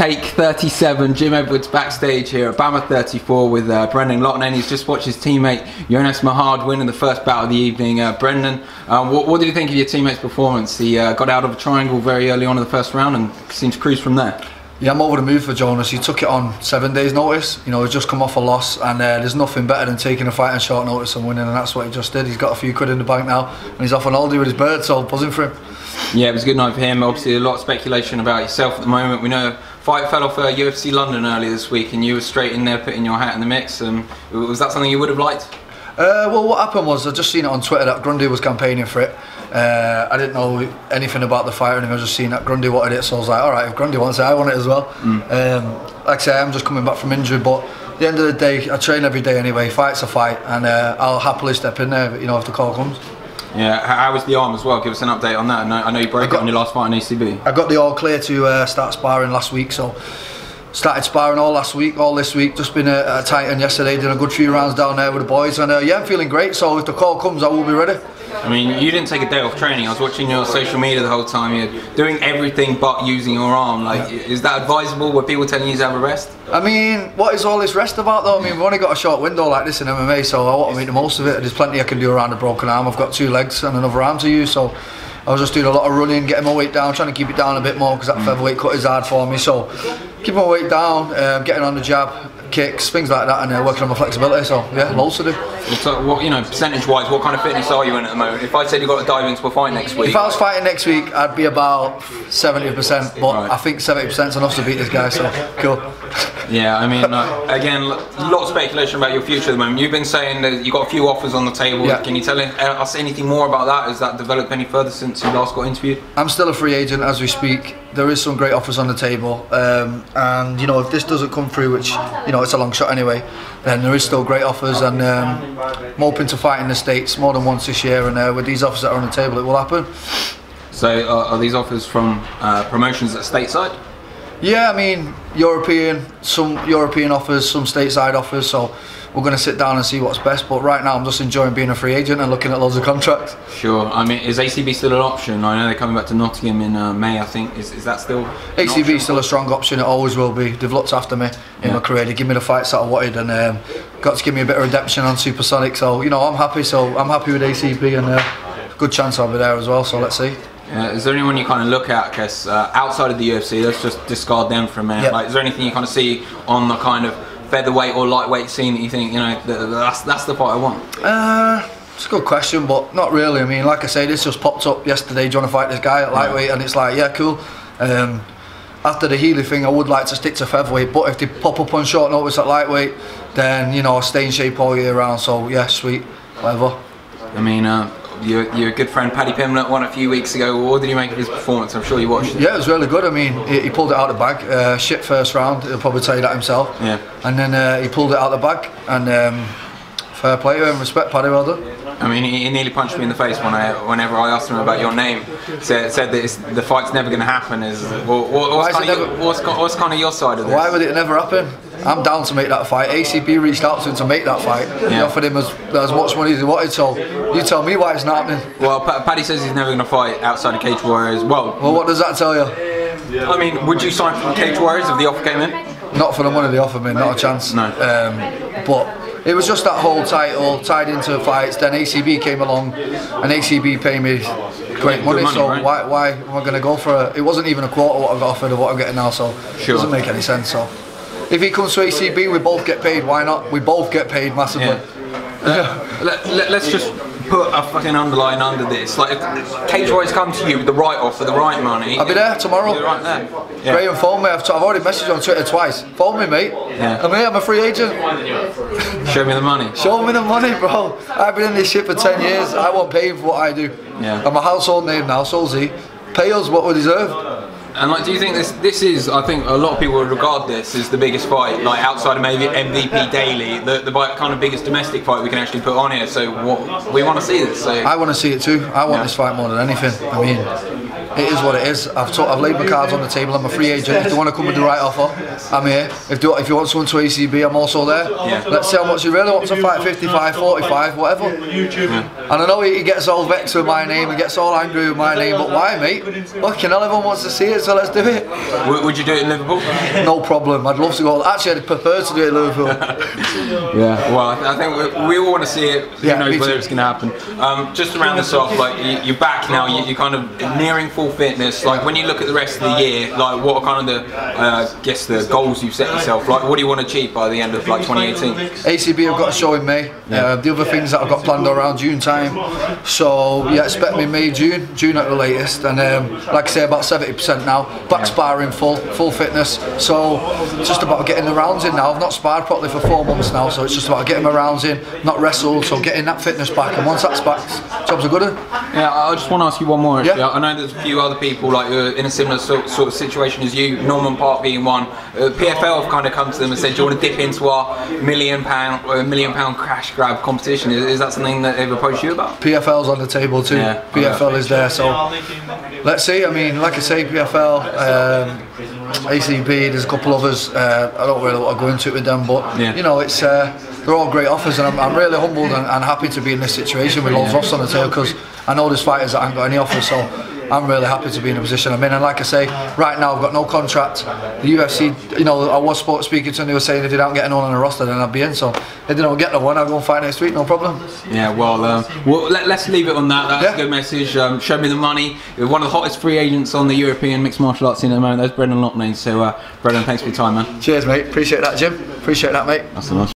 Take 37, Jim Edwards backstage here at BAMMA 34 with Brendan Loughnane. He's just watched his teammate Jonas Mahard win in the first bout of the evening. Brendan, what did you think of your teammate's performance? He got out of a triangle very early on in the first round and seemed to cruise from there. Yeah, I'm over the moon for Jonas. He took it on 7 days notice. You know, he's just come off a loss, and there's nothing better than taking a fight on short notice and winning, and that's what he just did. He's got a few quid in the bank now, and he's off on holiday with his bird, so buzzing for him. Yeah, it was a good night for him. Obviously a lot of speculation about yourself at the moment. We know fight fell off UFC London earlier this week and you were straight in there putting your hat in the mix. Was that something you would have liked? Well, what happened was I just seen it on Twitter that Grundy was campaigning for it. I didn't know anything about the fight or anything. I was just seeing that Grundy wanted it, so I was like, alright, if Grundy wants it, I want it as well. Like I say, I'm just coming back from injury, but at the end of the day, I train every day anyway. Fight's a fight, and I'll happily step in there, you know, if the call comes. Yeah, how was the arm as well? Give us an update on that. I know you broke it on your last fight in ACB. I got the all clear to start sparring last week, so started sparring all last week, all this week. Just been at a Titan yesterday, did a good few rounds down there with the boys, and yeah, I'm feeling great. So if the call comes, I will be ready. I mean, you didn't take a day off training. I was watching your social media the whole time. You're doing everything but using your arm. Like, is that advisable? Were people telling you to have a rest? I mean, what is all this rest about though? I mean, we've only got a short window like this in MMA, so I want to make the most of it. There's plenty I can do around a broken arm. I've got 2 legs and another arm to use, so I was just doing a lot of running, getting my weight down, trying to keep it down a bit more because that featherweight cut is hard for me. So keeping my weight down, getting on the jab, kicks, things like that, and working on my flexibility. So yeah, loads to do. So, what, you know, percentage-wise, what kind of fitness are you in at the moment? If I said you got to dive into a fight next week, if I was fighting next week, I'd be about 70%, but right. I think 70% is enough to beat this guy. So cool. Yeah, I mean, again, a lot of speculation about your future at the moment. You've been saying that you got a few offers on the table. Yeah. Can you tell us anything more about that? Has that developed any further since you last got interviewed? I'm still a free agent as we speak. There is some great offers on the table, and you know, if this doesn't come through, which you know it's a long shot anyway, then there is still great offers, and I'm hoping to fight in the States more than once this year, and with these offers that are on the table, it will happen. So are these offers from promotions at stateside? Yeah, I mean, some European offers, some stateside offers, so we're going to sit down and see what's best, but right now I'm just enjoying being a free agent and looking at loads of contracts. Sure. I mean, is ACB still an option? I know they're coming back to Nottingham in May, I think. Is that still ACB is still a strong option, it always will be. They've looked after me in my career, they give me the fights that I wanted, and got to give me a bit of redemption on Supersonic, so you know, I'm happy with ACB, and good chance I'll be there as well, so let's see. Is there anyone you kind of look at, I guess, outside of the UFC? Let's just discard them for a minute. Yep. Like, is there anything you kind of see on the kind of featherweight or lightweight scene that you think, you know, that's the fight I want? It's a good question, but not really. I mean, like I say, this just popped up yesterday. Do you want to fight this guy at lightweight? And it's like, yeah, cool. After the Healy thing, I would like to stick to featherweight, but if they pop up on short notice at lightweight, then you know, I'll stay in shape all year round. So yeah, sweet, whatever. I mean, your good friend Paddy Pimblett won a few weeks ago. What did you make of his performance? I'm sure you watched it. Yeah, it was really good. I mean, he pulled it out of the bag. Shit first round, he'll probably tell you that himself. Yeah. And then he pulled it out of the bag, and fair play to him, respect Paddy, well done. I mean, he nearly punched me in the face whenever I asked him about your name. Said that the fight's never going to happen. What's kind of your side of this? Why would it never happen? I'm down to make that fight. ACB reached out to him to make that fight. They offered him as much money as he wanted, so you tell me why it's not happening. Well, Paddy says he's never going to fight outside of Cage Warriors. Well, what does that tell you? I mean, would you sign for Cage Warriors if the offer came in? Not for the money they offered me, not a chance. No. But it was just that whole title tied into fights. Then ACB came along, and ACB paid me great money. So right? why am I going to go for it? It wasn't even a quarter what I got offered of what I'm getting now. So it doesn't make any sense. So if he comes to ACB, we both get paid. Why not? We both get paid massively. Yeah. Let's just put a fucking underline under this. Like, if Cage Warriors come to you with the right offer, the right money, I'll be there tomorrow. You're right there. Yeah. Graham, phone me. I've already messaged on Twitter twice. Phone me, mate. Yeah. I'm a free agent. Show me the money. Show me the money, bro. I've been in this shit for 10 years. I want paid for what I do. Yeah. I'm a household name now, so's he. Pay us what we deserve. And like, do you think this is? I think a lot of people would regard this as the biggest fight, like outside of maybe MVP Daily, the kind of biggest domestic fight we can actually put on here. So we want to see this. So I want to see it too. I want this fight more than anything. I mean, it is what it is. I've laid my cards on the table. I'm a free agent. If they want to come with the right offer, I'm here. If you want someone to ACB, I'm also there. Yeah. Let's see how much you really want to fight. 55, 45, whatever. And I know he gets all vexed with my name, he gets all angry with my name, but why, mate? Fucking hell, everyone wants to see it, so let's do it. Would you do it in Liverpool? No problem. I'd love to go. Actually, I'd prefer to do it in Liverpool. Yeah. Well, I think we all want to see it. Who knows whether it's going to happen. Just to round this off, like you're back now. You're kind of nearing full fitness. Like when you look at the rest of the year, like what are kind of the, guess the goals you've set yourself? Like what do you want to achieve by the end of like 2018? ACB, I've got a show in May. The other things that I've got planned are around June time. So yeah, expect me May, June at the latest. And like I say, about 70% now. Back sparring, full fitness. So it's just about getting the rounds in now. I've not sparred properly for 4 months now, so it's just about getting my rounds in, not wrestled. So getting that fitness back, and once that's back, jobs are good. Yeah, I just want to ask you one more. Yeah. I know there's a few other people like in a similar sort of situation as you. Norman Park being one. PFL have kind of come to them and said, "Do you want to dip into our £1 million cash grab competition?" Is that something that they've approached you about? PFL's on the table too. Yeah. PFL is there, so let's see. I mean, like I say, PFL, ACB, there's a couple others. I don't really want to go into it with them, but you know, it's they're all great offers, and I'm really humbled and happy to be in this situation with loads of offers on the table, because I know there's fighters that haven't got any offers, so I'm really happy to be in the position I'm in. And like I say, right now I've got no contract. The UFC, you know, I was speaking to them, they were saying if they don't get anyone on the roster, then I'd be in. So if they don't get the one, I'll go and fight next week, no problem. Yeah, well, let's leave it on that. That's a good message. Show me the money. You're one of the hottest free agents on the European mixed martial arts scene at the moment. That's Brendan Loughnane. So, Brendan, thanks for your time, man. Cheers, mate. Appreciate that, Jim. Appreciate that, mate. That's nice.